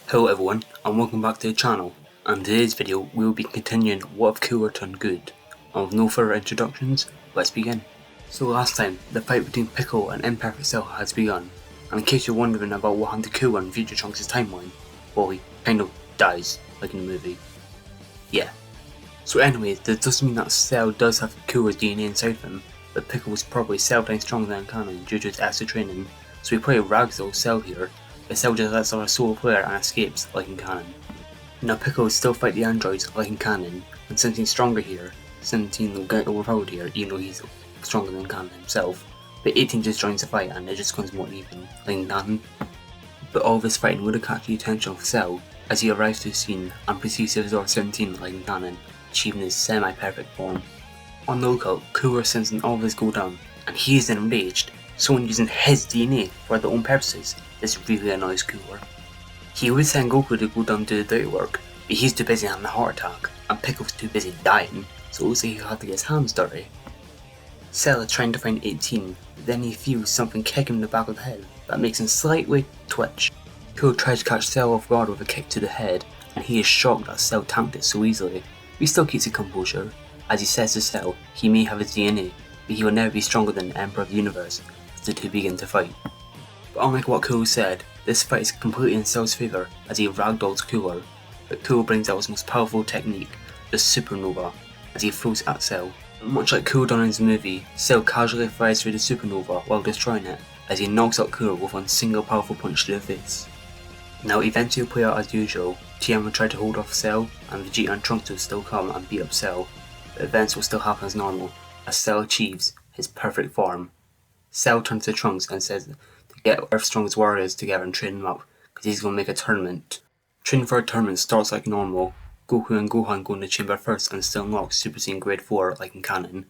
Hello everyone, and welcome back to the channel. In today's video, we will be continuing What If Cooler Turned Good. And with no further introductions, let's begin. So last time, the fight between Piccolo and Imperfect Cell has begun, and in case you're wondering about what happened to Cooler in future Trunks' timeline, well, he kind of dies, like in the movie. Yeah. So anyways, this doesn't mean that Cell does have Cooler's DNA inside of him, but Piccolo was probably 7 times stronger than canon due to his extra training, so he probably rags old Cell here. The Cell just lets off a solo player and escapes, like in canon. Now Piccolo will still fight the androids, like in canon, and since he's stronger here, 17 will get overpowered here, even though he's stronger than canon himself, but 18 just joins the fight and it just becomes more even, like in canon. But all this fighting would have caught the attention of Cell, as he arrives to the scene and proceeds to absorb 17 like in canon, achieving his semi-perfect form. On the lookout, Cooler sensing all this go down, and he is enraged. Someone using his DNA for their own purposes. This really annoys Cooler. He would send Goku to go down to the dirty work, but he's too busy having a heart attack, and Piccolo's too busy dying, so it looks like he'll have to get his hands dirty. Cell is trying to find 18, but then he feels something kick him in the back of the head that makes him slightly twitch. Cooler tries to catch Cell off guard with a kick to the head, and he is shocked that Cell tanked it so easily, but he still keeps his composure. As he says to Cell, he may have his DNA, but he will never be stronger than the Emperor of the Universe, as the two begin to fight. But unlike what Cooler said, this fight is completely in Cell's favour as he ragdolls Cooler, but Cooler brings out his most powerful technique, the Supernova, as he throws at Cell. Much like Cooler done in his movie, Cell casually flies through the Supernova while destroying it, as he knocks out Cooler with one single powerful punch to the face. Now events will play out as usual. TM will try to hold off Cell, and Vegeta and Trunks will still come and beat up Cell, but events will still happen as normal, as Cell achieves his perfect form. Cell turns to Trunks and says to get Earth's strongest warriors together and train them up, because he's going to make a tournament. Training for a tournament starts like normal. Goku and Gohan go in the chamber first and still unlock Super Saiyan Grade 4 like in canon.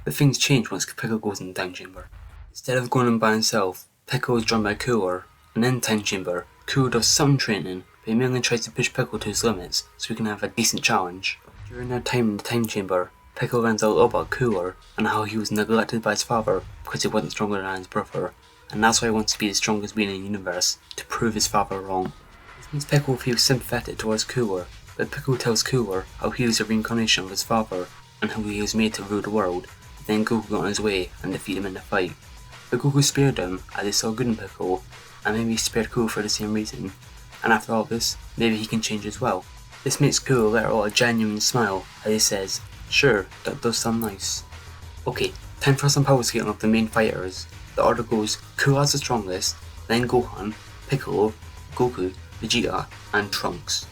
But things change once Piccolo goes in the time chamber. Instead of going in by himself, Piccolo is joined by Cooler, and in the time chamber, Cooler does some training, but he mainly tries to push Piccolo to his limits so he can have a decent challenge. During their time in the time chamber, Piccolo learns a little about Cooler and how he was neglected by his father because he wasn't stronger than his brother, and that's why he wants to be the strongest being in the universe to prove his father wrong. This makes Piccolo feel sympathetic towards Cooler, but Piccolo tells Cooler how he was a reincarnation of his father and how he was made to rule the world, but then Goku got on his way and defeated him in the fight. But Goku spared him as he saw good in Piccolo, and maybe he spared Cooler for the same reason, and after all this, maybe he can change as well. This makes Cooler let out a genuine smile as he says, "Sure, that does sound nice." Okay, time for some power scaling of the main fighters. The order goes Cooler as the strongest, then Gohan, Piccolo, Goku, Vegeta, and Trunks.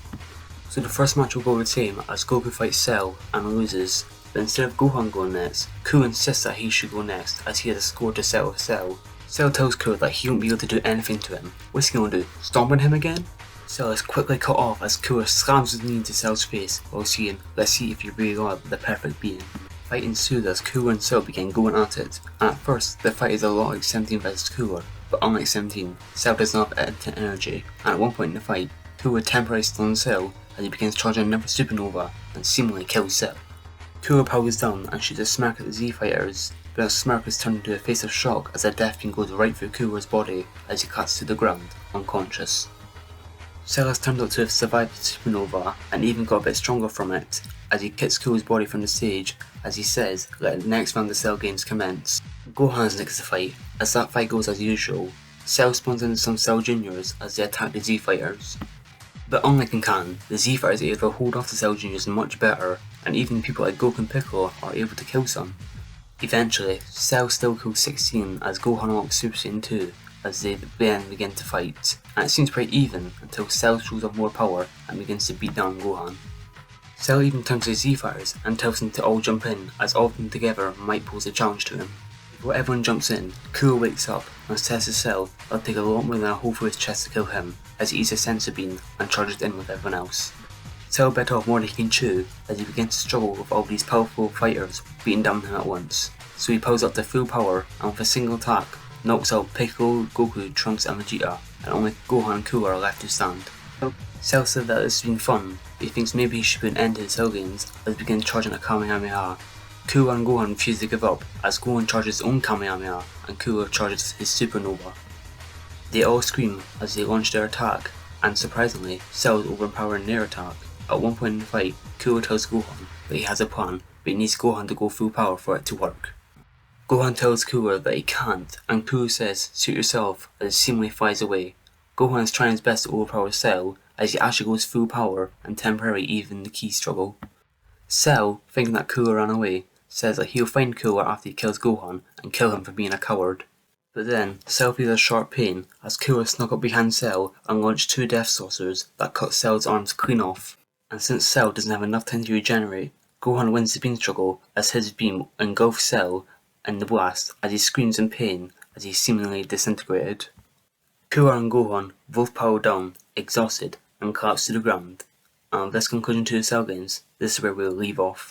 So the first match will go the same as Goku fights Cell and loses, but instead of Gohan going next, Cooler insists that he should go next as he has a score to settle with Cell. Cell tells Cooler that he won't be able to do anything to him. What's he gonna do? Stomp on him again? Cell is quickly cut off as Cooler slams his knee into Cell's face while saying, "Let's see if you really are the perfect being." Fight ensued as Cooler and Cell began going at it, and at first the fight is a lot like 17 vs Cooler, but unlike 17, Cell does not have instant energy, and at one point in the fight, Cooler temporarily stuns Cell as he begins charging another supernova and seemingly kills Cell. Cooler powers down and shoots a smirk at the Z fighters, but a smirk is turned into a face of shock as a death beam goes right through Cooler's body as he cuts to the ground, unconscious. Cell has turned out to have survived the supernova and even got a bit stronger from it, as he kicks Cooler's body from the stage as he says, "Let the next round of Cell games commence." Gohan's next to fight. As that fight goes as usual, Cell spawns into some Cell Juniors as they attack the Z fighters. But unlike in canon, the Z fighters are able to hold off the Cell Juniors much better, and even people like Goku and Piccolo are able to kill some. Eventually, Cell still kills 16 as Gohan unlocks Super Saiyan 2 as they then begin to fight, and it seems pretty even until Cell shows off more power and begins to beat down Gohan. Cell even turns to the Z fighters and tells them to all jump in as all of them together might pose a challenge to him. Before everyone jumps in, Cooler wakes up and says to Cell it'll take a lot more than a hole through his chest to kill him as he eats a sensor beam and charges in with everyone else. Cell bit off more than he can chew as he begins to struggle with all these powerful fighters beating down him at once, so he powers up to full power and with a single attack knocks out Piccolo, Goku, Trunks and Vegeta, and only Gohan and Cooler are left to stand. Cell said that it's been fun, but he thinks maybe he should put an end to the Cell games as he begins charging a Kamehameha. Cooler and Gohan refuse to give up as Gohan charges his own Kamehameha and Cooler charges his Supernova. They all scream as they launch their attack, and surprisingly, Cell is overpowering their attack. At one point in the fight, Kuro tells Gohan that he has a plan, but he needs Gohan to go full power for it to work. Gohan tells Kuro that he can't, and Kuro says, "Suit yourself," as he seemingly flies away. Gohan is trying his best to overpower Cell, as he actually goes full power and temporarily even the key struggle. Cell, thinking that Kuro ran away, says that he'll find Kuro after he kills Gohan and kill him for being a coward. But then, Cell feels a sharp pain as Kuro snuck up behind Cell and launched 2 death saucers that cut Cell's arms clean off. And since Cell doesn't have enough time to regenerate, Gohan wins the beam struggle as his beam engulfs Cell in the blast as he screams in pain as he's seemingly disintegrated. Kuro and Gohan both power down, exhausted, and collapse to the ground. And with this conclusion to the Cell games, this is where we'll leave off.